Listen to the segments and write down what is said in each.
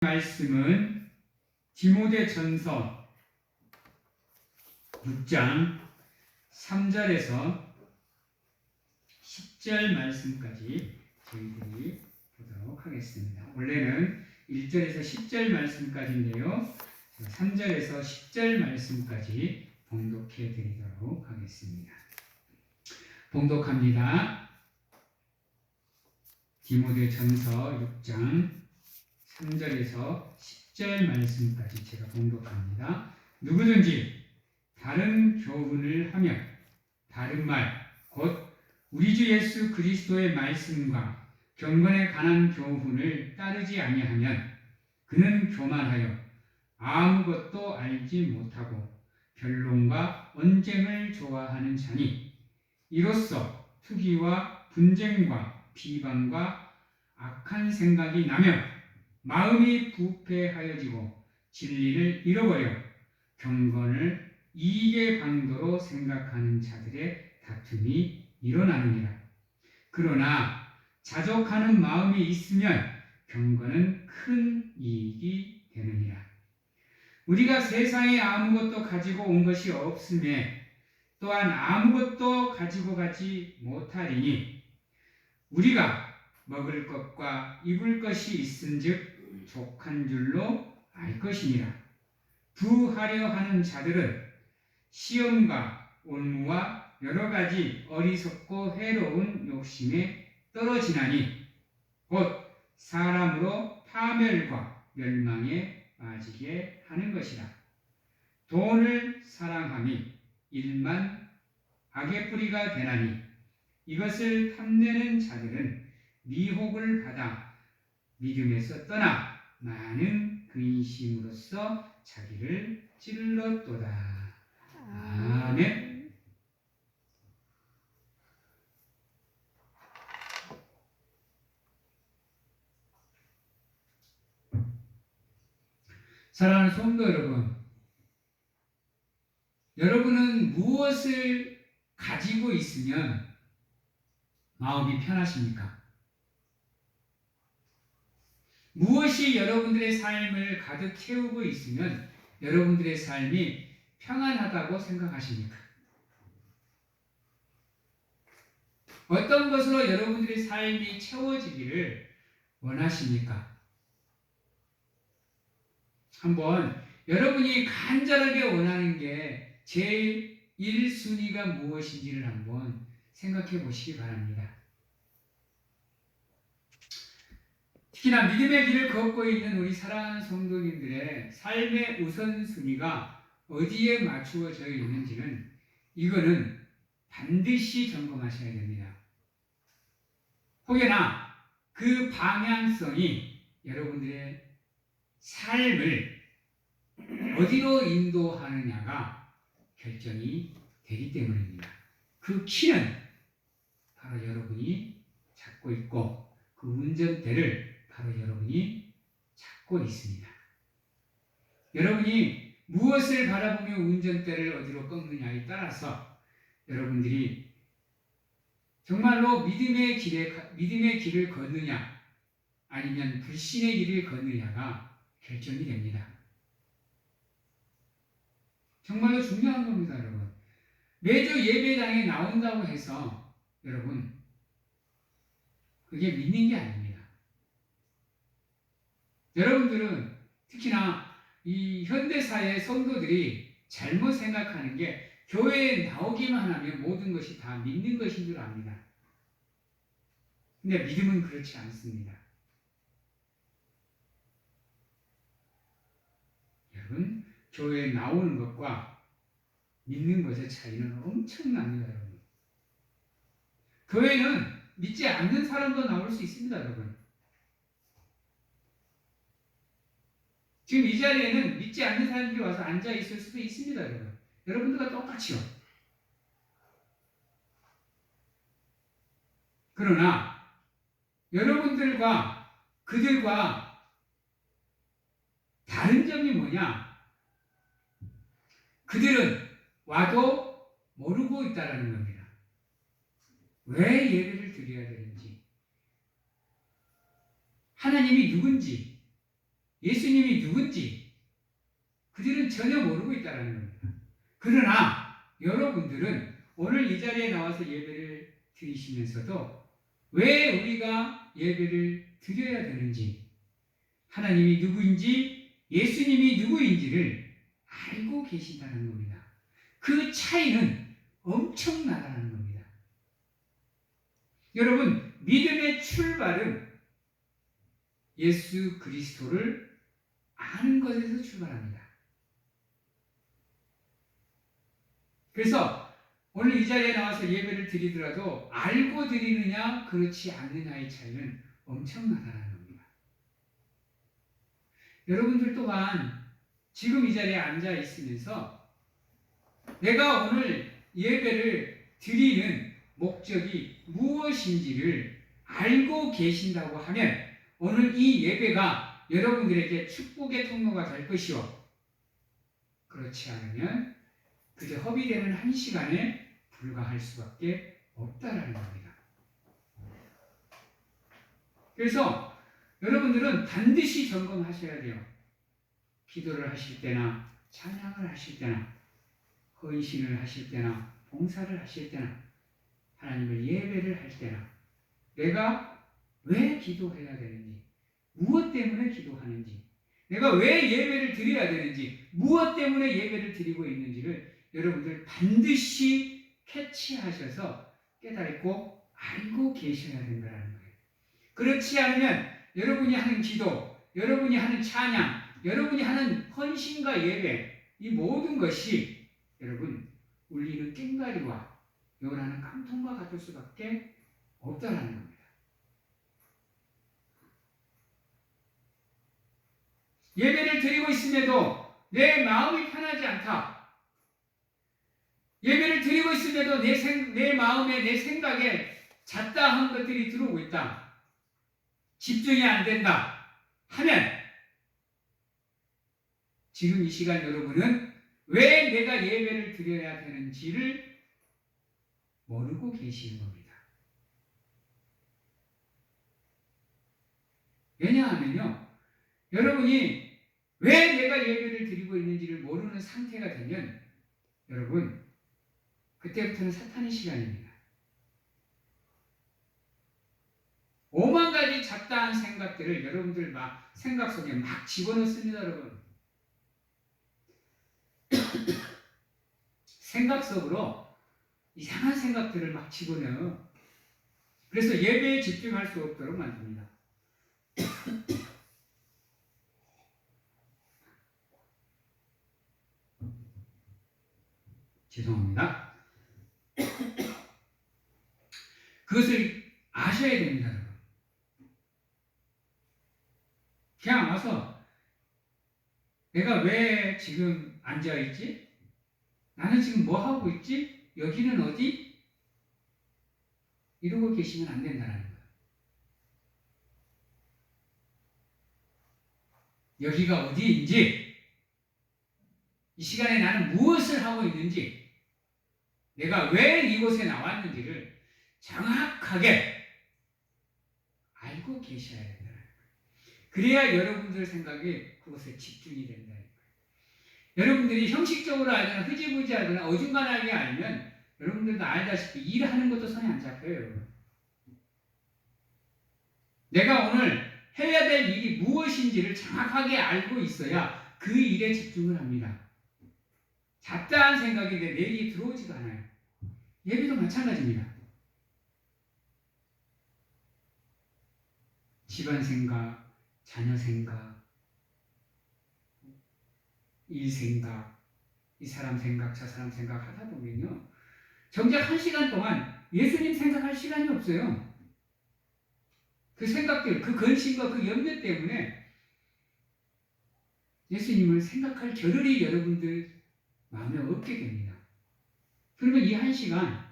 말씀은 디모데전서 6장 3절에서 10절 말씀까지 저희들이 보도록 하겠습니다. 원래는 1절에서 10절 말씀까지인데요. 3절에서 10절 말씀까지 봉독해 드리도록 하겠습니다. 봉독합니다. 디모데전서 6장 3절에서 10절 말씀까지 제가 봉독합니다. 누구든지 다른 교훈을 하며 다른 말, 곧 우리 주 예수 그리스도의 말씀과 경건에 관한 교훈을 따르지 아니하면 그는 교만하여 아무것도 알지 못하고 변론과 언쟁을 좋아하는 자니 이로써 투기와 분쟁과 비방과 악한 생각이 나며 마음이 부패하여지고 진리를 잃어버려 경건을 이익의 방도로 생각하는 자들의 다툼이 일어나느니라. 그러나 자족하는 마음이 있으면 경건은 큰 이익이 되느니라. 우리가 세상에 아무것도 가지고 온 것이 없음에 또한 아무것도 가지고 가지 못하리니 우리가 먹을 것과 입을 것이 있은즉 족한 줄로 알 것이니라. 부하려 하는 자들은 시험과 온무와 여러 가지 어리석고 해로운 욕심에 떨어지나니 곧 사람으로 파멸과 멸망에 빠지게 하는 것이라. 돈을 사랑함이 일만 악의 뿌리가 되나니 이것을 탐내는 자들은 미혹을 받아 믿음에서 떠나 많은 근심으로써 자기를 찔렀도다. 아멘. 사랑하는 성도 여러분, 여러분은 무엇을 가지고 있으면 마음이 편하십니까? 무엇이 여러분들의 삶을 가득 채우고 있으면 여러분들의 삶이 평안하다고 생각하십니까? 어떤 것으로 여러분들의 삶이 채워지기를 원하십니까? 한번 여러분이 간절하게 원하는 게 제일 1순위가 무엇인지를 한번 생각해 보시기 바랍니다. 특히나 믿음의 길을 걷고 있는 우리 사랑하는 성도님들의 삶의 우선순위가 어디에 맞추어져 있는지는 이거는 반드시 점검하셔야 됩니다. 혹여나 그 방향성이 여러분들의 삶을 어디로 인도하느냐가 결정이 되기 때문입니다. 그 키는 바로 여러분이 잡고 있고 그 운전대를 바로 여러분이 잡고 있습니다. 여러분이 무엇을 바라보며 운전대를 어디로 꺾느냐에 따라서 여러분들이 정말로 믿음의 길을 걷느냐 아니면 불신의 길을 걷느냐가 결정이 됩니다. 정말로 중요한 겁니다, 여러분. 매주 예배당에 나온다고 해서 여러분 그게 믿는 게 아닙니다. 여러분들은 특히나 이 현대사의 성도들이 잘못 생각하는 게 교회에 나오기만 하면 모든 것이 다 믿는 것인 줄 압니다. 근데 믿음은 그렇지 않습니다. 여러분, 교회에 나오는 것과 믿는 것의 차이는 엄청납니다, 여러분. 교회는 믿지 않는 사람도 나올 수 있습니다, 여러분. 지금 이 자리에는 믿지 않는 사람들이 와서 앉아 있을 수도 있습니다, 여러분. 여러분들과 똑같이요. 그러나 여러분들과 그들과 다른 점이 뭐냐? 그들은 와도 모르고 있다는 겁니다. 왜 예배를 드려야 되는지, 하나님이 누군지, 예수님이 누군지 그들은 전혀 모르고 있다는 겁니다. 그러나 여러분들은 오늘 이 자리에 나와서 예배를 드리시면서도 왜 우리가 예배를 드려야 되는지, 하나님이 누구인지, 예수님이 누구인지를 알고 계신다는 겁니다. 그 차이는 엄청나다는 겁니다. 여러분, 믿음의 출발은 예수 그리스도를 아는 것에서 출발합니다. 그래서 오늘 이 자리에 나와서 예배를 드리더라도 알고 드리느냐 그렇지 않느냐의 차이는 엄청나다는 겁니다. 여러분들 또한 지금 이 자리에 앉아 있으면서 내가 오늘 예배를 드리는 목적이 무엇인지를 알고 계신다고 하면 오늘 이 예배가 여러분들에게 축복의 통로가 될 것이요, 그렇지 않으면 그저 허비되는 한 시간에 불과할 수밖에 없다라는 겁니다. 그래서 여러분들은 반드시 점검하셔야 돼요. 기도를 하실 때나 찬양을 하실 때나 헌신을 하실 때나 봉사를 하실 때나 하나님을 예배를 할 때나 내가 왜 기도해야 되는지, 무엇 때문에 기도하는지, 내가 왜 예배를 드려야 되는지, 무엇 때문에 예배를 드리고 있는지를 여러분들 반드시 캐치하셔서 깨닫고 알고 계셔야 된다는 거예요. 그렇지 않으면 여러분이 하는 기도, 여러분이 하는 찬양, 여러분이 하는 헌신과 예배, 이 모든 것이 여러분 울리는 꽹과리와 요란한 깡통과 같을 수밖에 없다라는 겁니다. 예배를 드리고 있음에도 내 마음이 편하지 않다. 예배를 드리고 있음에도 내 마음에, 내 생각에 잡다한 것들이 들어오고 있다. 집중이 안 된다 하면 지금 이 시간 여러분은 왜 내가 예배를 드려야 되는지를 모르고 계시는 겁니다. 왜냐하면요, 여러분이 왜 내가 예배를 드리고 있는지를 모르는 상태가 되면 여러분 그때부터는 사탄의 시간입니다. 오만 가지 잡다한 생각들을 여러분들 막 생각 속에 막 집어넣습니다. 여러분 생각 속으로 이상한 생각들을 막 집어넣어요. 그래서 예배에 집중할 수 없도록 만듭니다. 죄송합니다. 그것을 아셔야 됩니다, 여러분. 그냥 와서 내가 왜 지금 앉아있지? 나는 지금 뭐 하고 있지? 여기는 어디? 이러고 계시면 안 된다는 거예요. 여기가 어디인지, 이 시간에 나는 무엇을 하고 있는지, 내가 왜 이곳에 나왔는지를 정확하게 알고 계셔야 된다는 거예요. 그래야 여러분들 생각이 그것에 집중이 된다는 거예요. 여러분들이 형식적으로 알거나 흐지부지 하거나 어중간하게 알면 여러분들도 알다시피 일하는 것도 손에 안 잡혀요. 내가 오늘 해야 될 일이 무엇인지를 정확하게 알고 있어야 그 일에 집중을 합니다. 잡다한 생각이 내 일이 들어오지가 않아요. 예배도 마찬가지입니다. 집안 생각, 자녀 생각, 일 생각, 이 사람 생각, 저 사람 생각 하다 보면요, 정작 1시간 동안 예수님 생각할 시간이 없어요. 그 생각들, 그 근심과 그 염려 때문에 예수님을 생각할 겨를이 여러분들 마음에 없게 됩니다. 그러면 이 1시간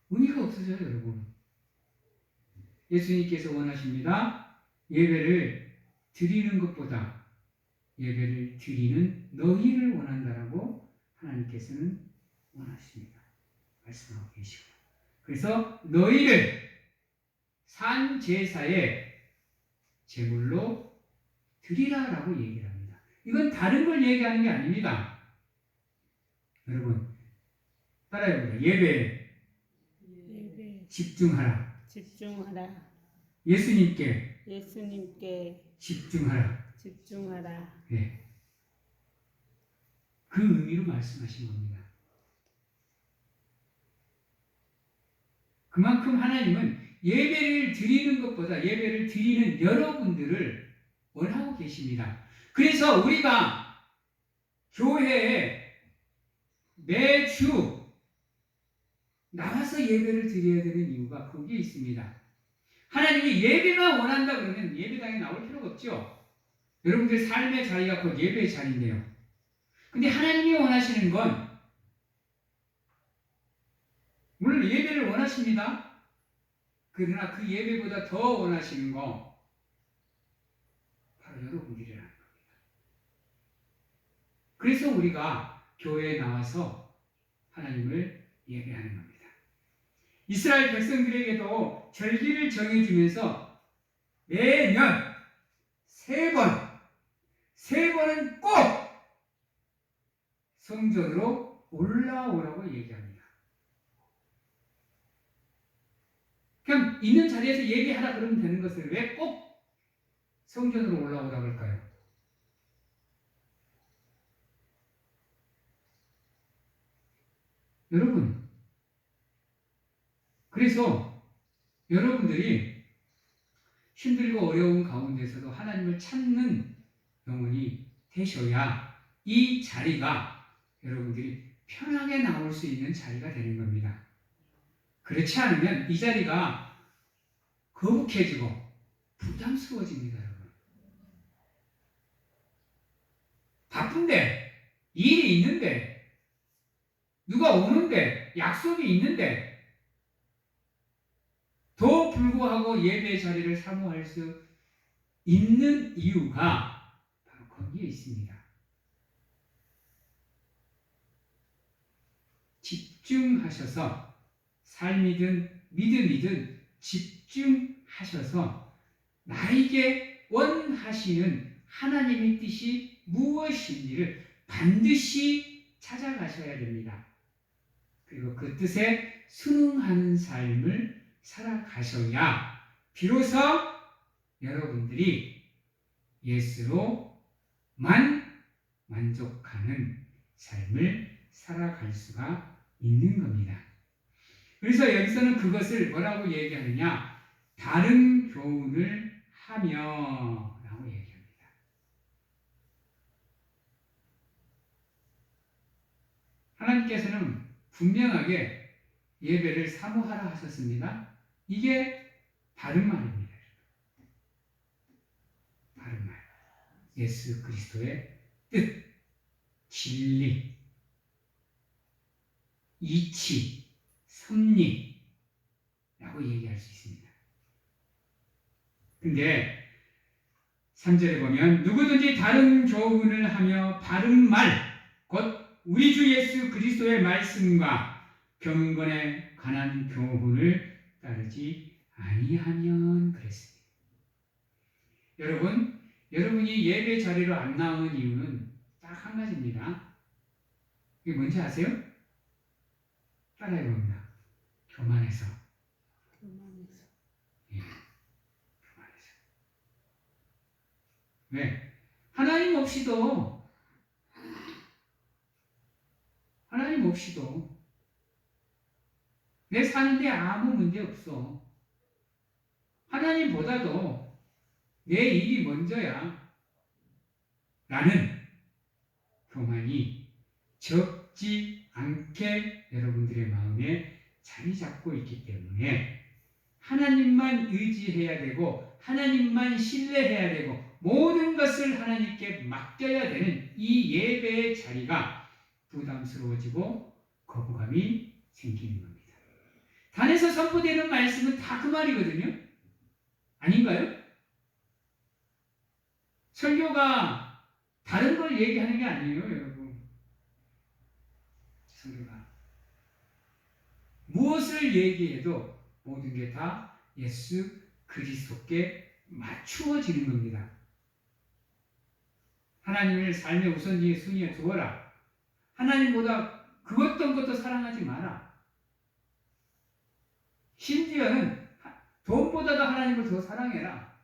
의미가 없어져요, 여러분. 예수님께서 원하십니다. 예배를 드리는 것보다 예배를 드리는 너희를 원한다라고 하나님께서는 원하십니다. 말씀하고 계시고, 그래서 너희를 산 제사의 제물로 드리라라고 얘기를 합니다. 이건 다른 걸 얘기하는 게 아닙니다. 여러분 따라해봅니다. 예배에 집중하라. 예수님께 집중하라. 네. 그 의미로 말씀하신 겁니다. 그만큼 하나님은 예배를 드리는 것보다 예배를 드리는 여러분들을 원하고 계십니다. 그래서 우리가 교회에 매주 나와서 예배를 드려야 되는 이유가 거기에 있습니다. 하나님이 예배만 원한다 그러면 예배당에 나올 필요가 없죠. 여러분들 삶의 자리가 곧 예배의 자리인데요. 근데 하나님이 원하시는 건 물론 예배를 원하십니다. 그러나 그 예배보다 더 원하시는 거 바로 여러분들이라는 겁니다. 그래서 우리가 교회에 나와서 하나님을 예배하는 겁니다. 이스라엘 백성들에게도 절기를 정해주면서 매년 세 번은 꼭 성전으로 올라오라고 얘기합니다. 그냥 있는 자리에서 얘기하라 그러면 되는 것을 왜 꼭 성전으로 올라오라고 할까요? 여러분, 그래서 여러분들이 힘들고 어려운 가운데서도 하나님을 찾는 영혼이 되셔야 이 자리가 여러분들이 편하게 나올 수 있는 자리가 되는 겁니다. 그렇지 않으면 이 자리가 거북해지고 부담스러워집니다, 여러분. 바쁜데, 일이 있는데, 누가 오는데, 약속이 있는데, 더 불구하고 예배 자리를 사모할 수 있는 이유가 바로 거기에 있습니다. 집중하셔서 삶이든 믿음이든 집중하셔서 나에게 원하시는 하나님의 뜻이 무엇인지를 반드시 찾아가셔야 됩니다. 그리고 그 뜻에 순응하는 삶을 살아가셔야 비로소 여러분들이 예수로만 만족하는 삶을 살아갈 수가 있는 겁니다. 그래서 여기서는 그것을 뭐라고 얘기하느냐? 다른 교훈을 하며 라고 얘기합니다. 하나님께서는 분명하게 예배를 사모하라 하셨습니다. 이게 바른 말입니다. 바른 말. 예수 그리스도의 뜻, 진리, 이치, 섭리라고 얘기할 수 있습니다. 근데 3절에 보면 누구든지 다른 교훈을 하며 바른 말, 곧 우리 주 예수 그리스도의 말씀과 경건에 관한 교훈을 따르지 아니하면 그랬습니다. 여러분, 여러분이 예배 자리로 안 나오는 이유는 딱 한 가지입니다. 이게 뭔지 아세요? 따라해봅니다. 교만해서. 예, 교만해서. 왜? 하나님 없이도 내 사는데 아무 문제 없어. 하나님보다도 내 일이 먼저야. 라는 교만이 적지 않게 여러분들의 마음에 자리 잡고 있기 때문에 하나님만 의지해야 되고 하나님만 신뢰해야 되고 모든 것을 하나님께 맡겨야 되는 이 예배의 자리가 부담스러워지고 거부감이 생기는 겁니다. 단에서 선포되는 말씀은 다 그 말이거든요. 아닌가요? 설교가 다른 걸 얘기하는 게 아니에요, 여러분. 설교가 무엇을 얘기해도 모든 게 다 예수 그리스도께 맞추어지는 겁니다. 하나님을 삶의 우선순위에 순위에 두어라. 하나님보다 그 어떤 것도 사랑하지 마라. 심지어는 돈보다도 하나님을 더 사랑해라.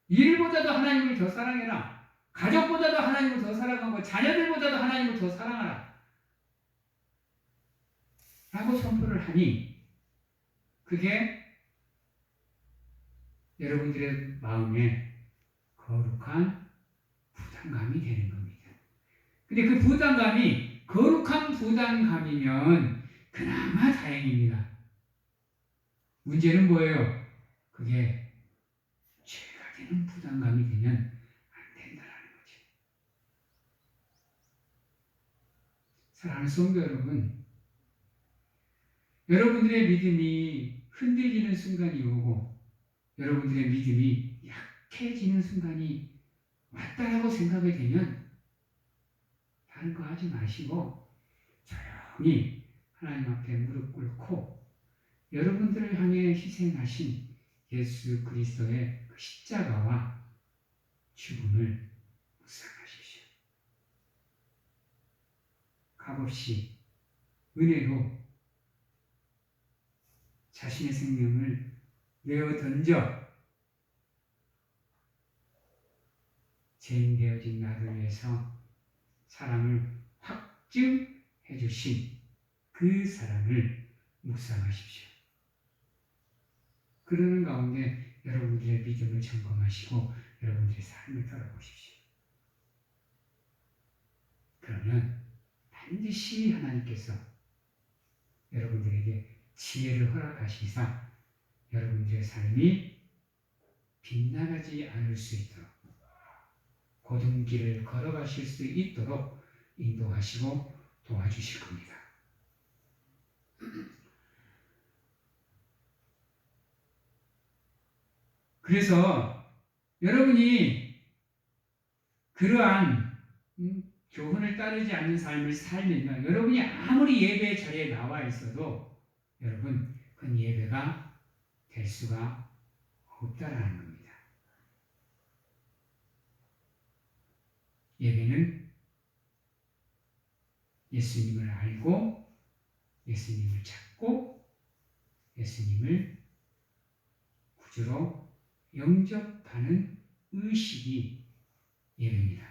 일보다도 하나님을 더 사랑해라. 가족보다도 하나님을 더 사랑하고 자녀들보다도 하나님을 더 사랑하라. 라고 선포를 하니 그게 여러분들의 마음에 거룩한 부담감이 되는 겁니다. 근데 그 부담감이 거룩한 부담감이면 그나마 다행입니다. 문제는 뭐예요? 그게 죄가 되는 부담감이 되면 안 된다는 거죠. 사랑하는 성도 여러분, 여러분들의 믿음이 흔들리는 순간이 오고 여러분들의 믿음이 약해지는 순간이 왔다라고 생각이 되면 다른 거 하지 마시고 조용히 하나님 앞에 무릎 꿇고 여러분들을 향해 희생하신 예수 그리스도의 그 십자가와 죽음을 묵상하십시오. 값없이 은혜로 자신의 생명을 내어 던져 죄인 되어진 나를 위해서 사랑을 확증해 주신 그 사랑을 묵상하십시오. 그러는 가운데 여러분들의 믿음을 점검하시고 여러분들의 삶을 돌아보십시오. 그러면 반드시 하나님께서 여러분들에게 지혜를 허락하시사 여러분들의 삶이 빗나가지 않을 수 있도록 고든 길을 걸어가실 수 있도록 인도하시고 도와주실 겁니다. 그래서 여러분이 그러한 교훈을 따르지 않는 삶을 살면 여러분이 아무리 예배 자리에 나와 있어도 여러분 그건 예배가 될 수가 없다라는 겁니다. 예배는 예수님을 알고 예수님을 찾고 예수님을 구주로 영접하는 의식이 예배입니다.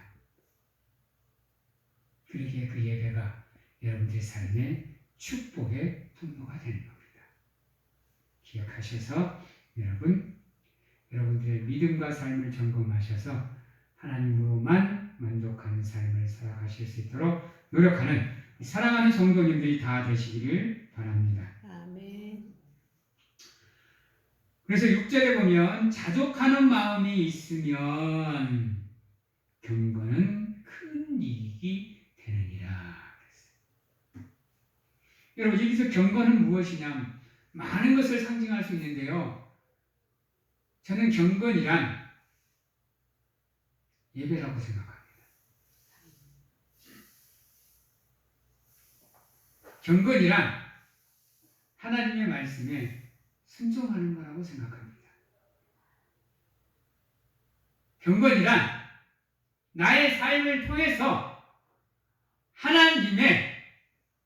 그러기에 그 예배가 여러분들의 삶의 축복의 통로가 되는 겁니다. 기억하셔서 여러분들의 믿음과 삶을 점검하셔서 하나님으로만 만족하는 삶을 살아가실 수 있도록 노력하는 사랑하는 성도님들이 다 되시기를 바랍니다. 아멘. 그래서 6절에 보면 자족하는 마음이 있으면 경건은 큰 이익이 되느니라. 여러분 여기서 경건은 무엇이냐? 많은 것을 상징할 수 있는데요. 저는 경건이란 예배라고 생각합니다. 경건이란 하나님의 말씀에 순종하는 거라고 생각합니다. 경건이란 나의 삶을 통해서 하나님의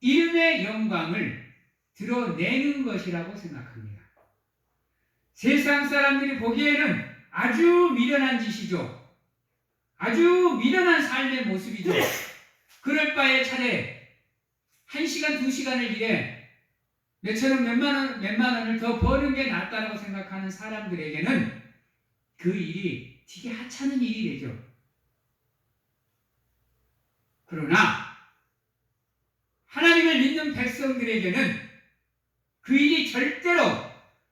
이름의 영광을 드러내는 것이라고 생각합니다. 세상 사람들이 보기에는 아주 미련한 짓이죠. 아주 미련한 삶의 모습이죠. 그럴 바에 차라리 1시간, 2시간을 일해 몇천원, 몇만 원을 더 버는 게 낫다고 생각하는 사람들에게는 그 일이 되게 하찮은 일이 되죠. 그러나 하나님을 믿는 백성들에게는 그 일이 절대로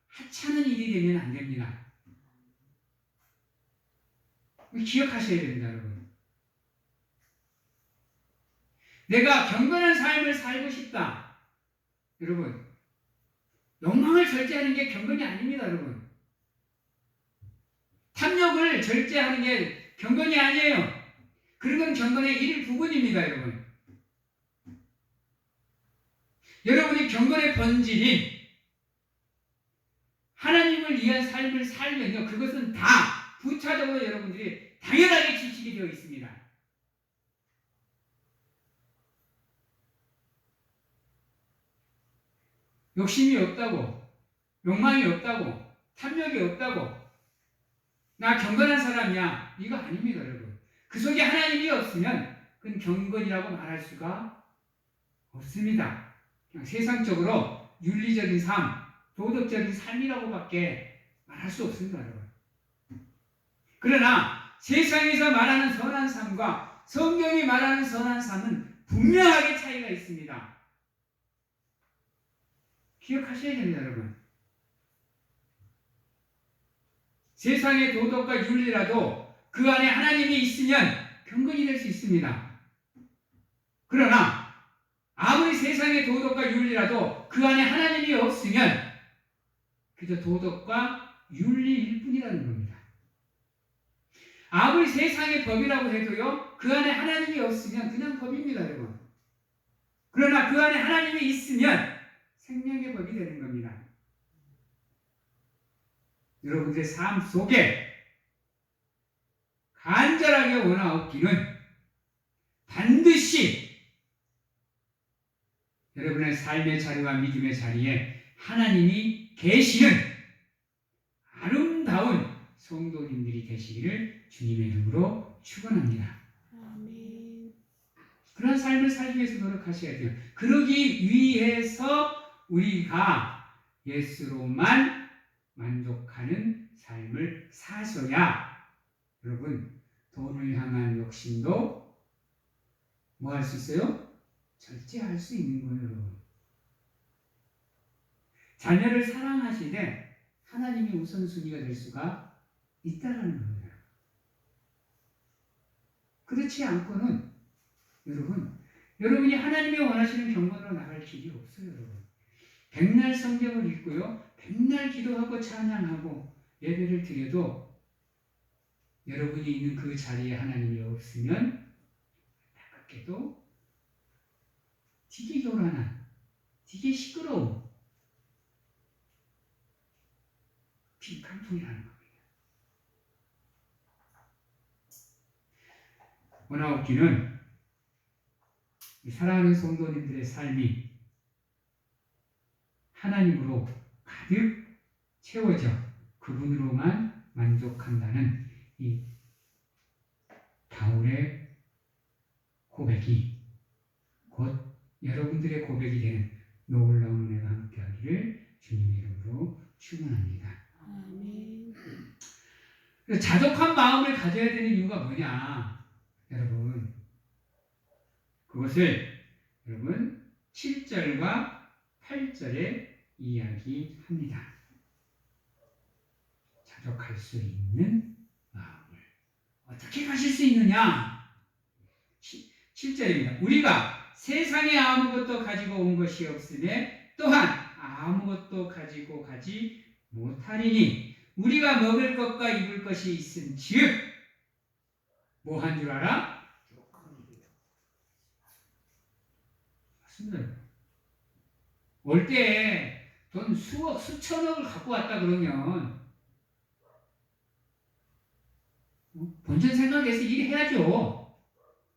하찮은 일이 되면 안 됩니다. 기억하셔야 됩니다, 여러분. 내가 경건한 삶을 살고 싶다. 여러분, 욕망을 절제하는 게 경건이 아닙니다, 여러분. 탐욕을 절제하는 게 경건이 아니에요. 그건 경건의 일부분입니다, 여러분. 여러분이 경건의 본질인 하나님을 위한 삶을 살면요, 그것은 다 부차적으로 여러분들이 당연하게 지키게 되어 있습니다. 욕심이 없다고, 욕망이 없다고, 탐욕이 없다고, 나 경건한 사람이야. 이거 아닙니다, 여러분. 그 속에 하나님이 없으면 그건 경건이라고 말할 수가 없습니다. 그냥 세상적으로 윤리적인 삶, 도덕적인 삶이라고밖에 말할 수 없습니다, 여러분. 그러나 세상에서 말하는 선한 삶과 성경이 말하는 선한 삶은 분명하게 차이가 있습니다. 기억하셔야 됩니다, 여러분. 세상의 도덕과 윤리라도 그 안에 하나님이 있으면 경건이 될 수 있습니다. 그러나 아무리 세상의 도덕과 윤리라도 그 안에 하나님이 없으면 그저 도덕과 윤리일 뿐이라는 겁니다. 아무리 세상의 법이라고 해도요, 그 안에 하나님이 없으면 그냥 법입니다, 여러분. 그러나 그 안에 하나님이 있으면 생명의 법이 되는 겁니다. 여러분들의 삶 속에 간절하게 원하옵기는 반드시 여러분의 삶의 자리와 믿음의 자리에 하나님이 계시는 아름다운 성도님들이 되시기를 주님의 이름으로 축원합니다. 아멘. 그런 삶을 살기 위해서 노력하셔야 돼요. 그러기 위해서 우리가 예수로만 만족하는 삶을 사셔야 여러분 돈을 향한 욕심도 뭐 할 수 있어요? 절제할 수 있는 거예요. 자녀를 사랑하시되 하나님이 우선순위가 될 수가 있다라는 겁니다. 그렇지 않고는 여러분이 하나님이 원하시는 경건으로 나갈 길이 없어요, 여러분. 백날 성경을 읽고요, 백날 기도하고 찬양하고 예배를 드려도 여러분이 있는 그 자리에 하나님이 없으면 안타깝게도 되게 요란한, 되게 시끄러운 빈칸풍이라는 겁니다. 원하옵기는 사랑하는 성도님들의 삶이 하나님으로 가득 채워져 그분으로만 만족한다는 이 바울의 고백이 곧 여러분들의 고백이 되는 놀라운 은혜가 함께하기를 주님의 이름으로 축원합니다. 아멘. 자족한 마음을 가져야 되는 이유가 뭐냐, 여러분? 그것을 여러분 7절과 8절에 이야기합니다. 자족할 수 있는 마음을 어떻게 가질 수 있느냐? 7절입니다. 우리가 세상에 아무것도 가지고 온 것이 없으며 또한 아무것도 가지고 가지 못하리니 우리가 먹을 것과 입을 것이 있은즉 뭐 한 줄 알아? 맞습니다. 올 때 돈 수억 수천억을 갖고 왔다 그러면 본전 생각해서 일해야죠.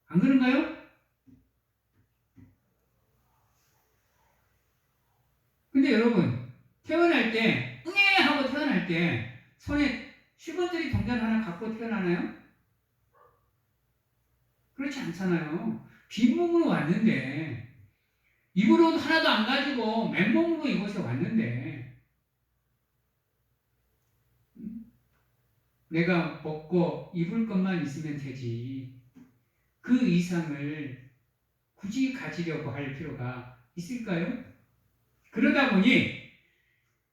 안 그런가요? 근데 여러분 태어날 때 응애 하고 태어날 때 손에 10원짜리 동전 하나 갖고 태어나나요? 그렇지 않잖아요. 빈몸으로 왔는데 입을 옷 하나도 안 가지고 맨몸으로 이곳에 왔는데 내가 먹고 입을 것만 있으면 되지 그 이상을 굳이 가지려고 할 필요가 있을까요? 그러다 보니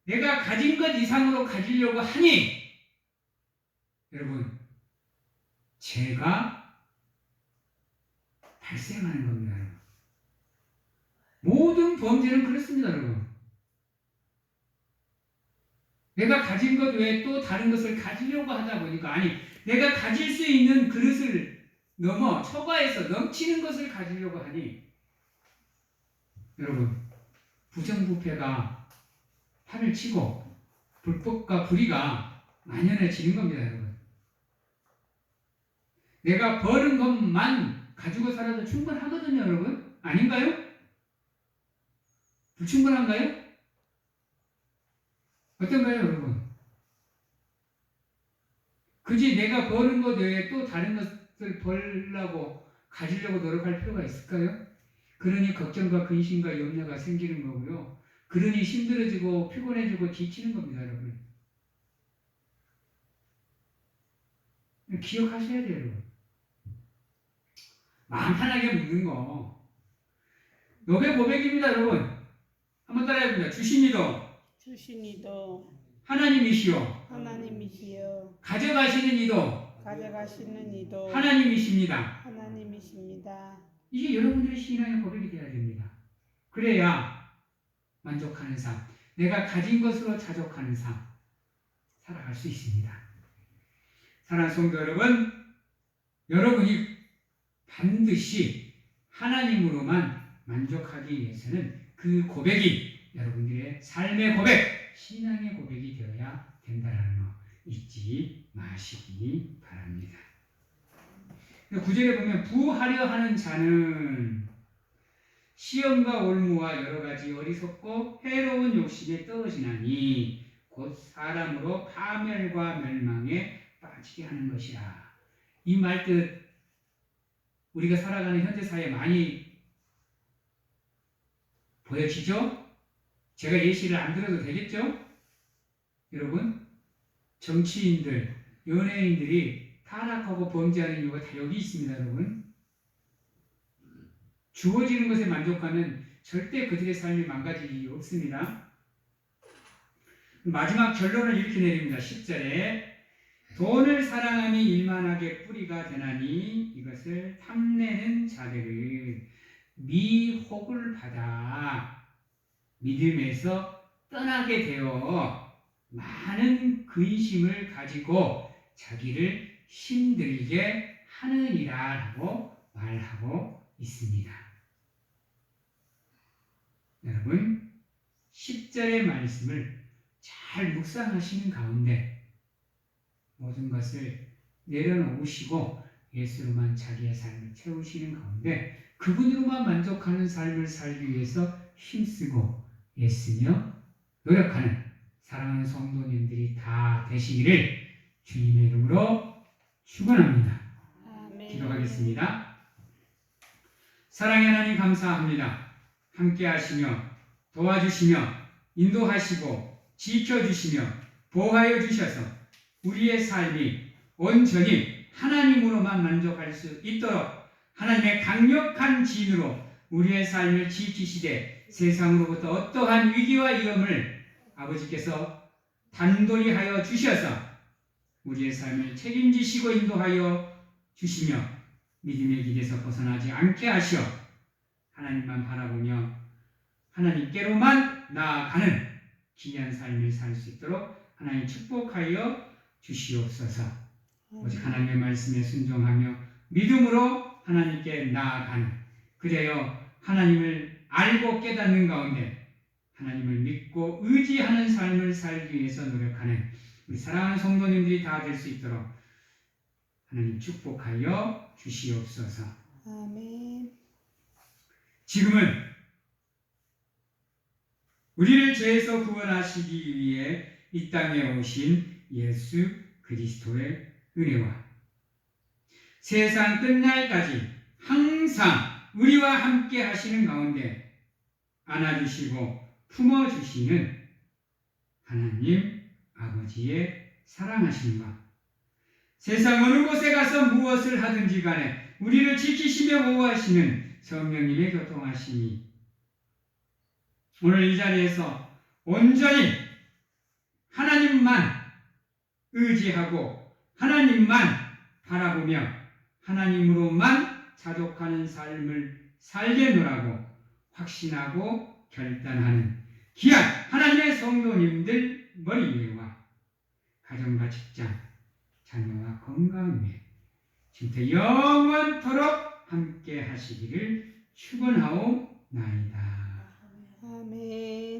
내가 가진 것 이상으로 가지려고 하니 여러분 죄가 발생하는 겁니다. 모든 범죄는 그렇습니다, 여러분. 내가 가진 것 외에 또 다른 것을 가지려고 하다 보니까 아니 내가 가질 수 있는 그릇을 넘어 초과해서 넘치는 것을 가지려고 하니 여러분 부정부패가 판을 치고 불법과 불의가 만연해지는 겁니다, 여러분. 내가 버는 것만 가지고 살아도 충분하거든요, 여러분. 아닌가요? 불충분한가요? 어떤가요, 여러분? 굳이 내가 버는 것 외에 또 다른 것을 벌려고 가지려고 노력할 필요가 있을까요? 그러니 걱정과 근심과 염려가 생기는 거고요. 그러니 힘들어지고 피곤해지고 지치는 겁니다, 여러분. 기억하셔야 돼요, 여러분. 마음 편하게 묻는 거. 노백 고백입니다, 여러분. 한번 따라해봅니다. 주신이도 주신이도 하나님이시오. 하나님이시여 가져가시는 이도 가져가시는 이도 하나님이십니다. 하나님이십니다. 이게 여러분들의 신앙의 고백이 되어야 됩니다. 그래야 만족하는 삶, 내가 가진 것으로 자족하는 삶 살아갈 수 있습니다. 사랑하는 성도 여러분, 여러분이 반드시 하나님으로만 만족하기 위해서는 그 고백이 여러분들의 삶의 고백, 신앙의 고백이 되어야 된다는 거 잊지 마시기 바랍니다. 9절에 보면 부하려 하는 자는 시험과 올무와 여러 가지 어리석고 해로운 욕심에 떨어지나니 곧 사람으로 파멸과 멸망에 빠지게 하는 것이라. 이 말뜻 우리가 살아가는 현대 사회에 많이 보여지죠? 제가 예시를 안 들어도 되겠죠? 여러분, 정치인들, 연예인들이 타락하고 범죄하는 이유가 다 여기 있습니다, 여러분. 주어지는 것에 만족하면 절대 그들의 삶이 망가질 이유 없습니다. 마지막 결론을 이렇게 내립니다. 10절에 돈을 사랑함이 일만하게 뿌리가 되나니 이것을 탐내는 자들은 미혹을 받아 믿음에서 떠나게 되어 많은 근심을 가지고 자기를 힘들게 하느니라라고 말하고 있습니다. 여러분, 10절의 말씀을 잘 묵상하시는 가운데 모든 것을 내려놓으시고 예수로만 자기의 삶을 채우시는 가운데 그분으로만 만족하는 삶을 살기 위해서 힘쓰고 애쓰며 노력하는 사랑하는 성도님들이 다 되시기를 주님의 이름으로 축원합니다. 기도하겠습니다. 사랑의 하나님 감사합니다. 함께 하시며 도와주시며 인도하시고 지켜주시며 보호하여 주셔서 우리의 삶이 온전히 하나님으로만 만족할 수 있도록 하나님의 강력한 진으로 우리의 삶을 지키시되 세상으로부터 어떠한 위기와 위험을 아버지께서 단돌이 하여 주셔서 우리의 삶을 책임지시고 인도하여 주시며 믿음의 길에서 벗어나지 않게 하시어 하나님만 바라보며 하나님께로만 나아가는 귀한 삶을 살 수 있도록 하나님 축복하여 주시옵소서. 오직 하나님의 말씀에 순종하며 믿음으로 하나님께 나아가는 그래요 하나님을 알고 깨닫는 가운데 하나님을 믿고 의지하는 삶을 살기 위해서 노력하는 우리 사랑하는 성도님들이 다 될 수 있도록 하나님 축복하여 주시옵소서. 아멘. 지금은 우리를 죄에서 구원하시기 위해 이 땅에 오신 예수 그리스도의 은혜와 세상 끝날까지 항상 우리와 함께 하시는 가운데 안아주시고 품어주시는 하나님 아버지의 사랑하심과 세상 어느 곳에 가서 무엇을 하든지 간에 우리를 지키시며 보호하시는 성령님의 교통하심이 오늘 이 자리에서 온전히 하나님만 의지하고 하나님만 바라보며 하나님으로만 자족하는 삶을 살겠노라고 확신하고 결단하는 귀한 하나님의 성도님들 머리 위와 가정과 직장, 자녀와 건강 위에 지금부터 영원토록 함께 하시기를 축원하옵나이다. 아멘.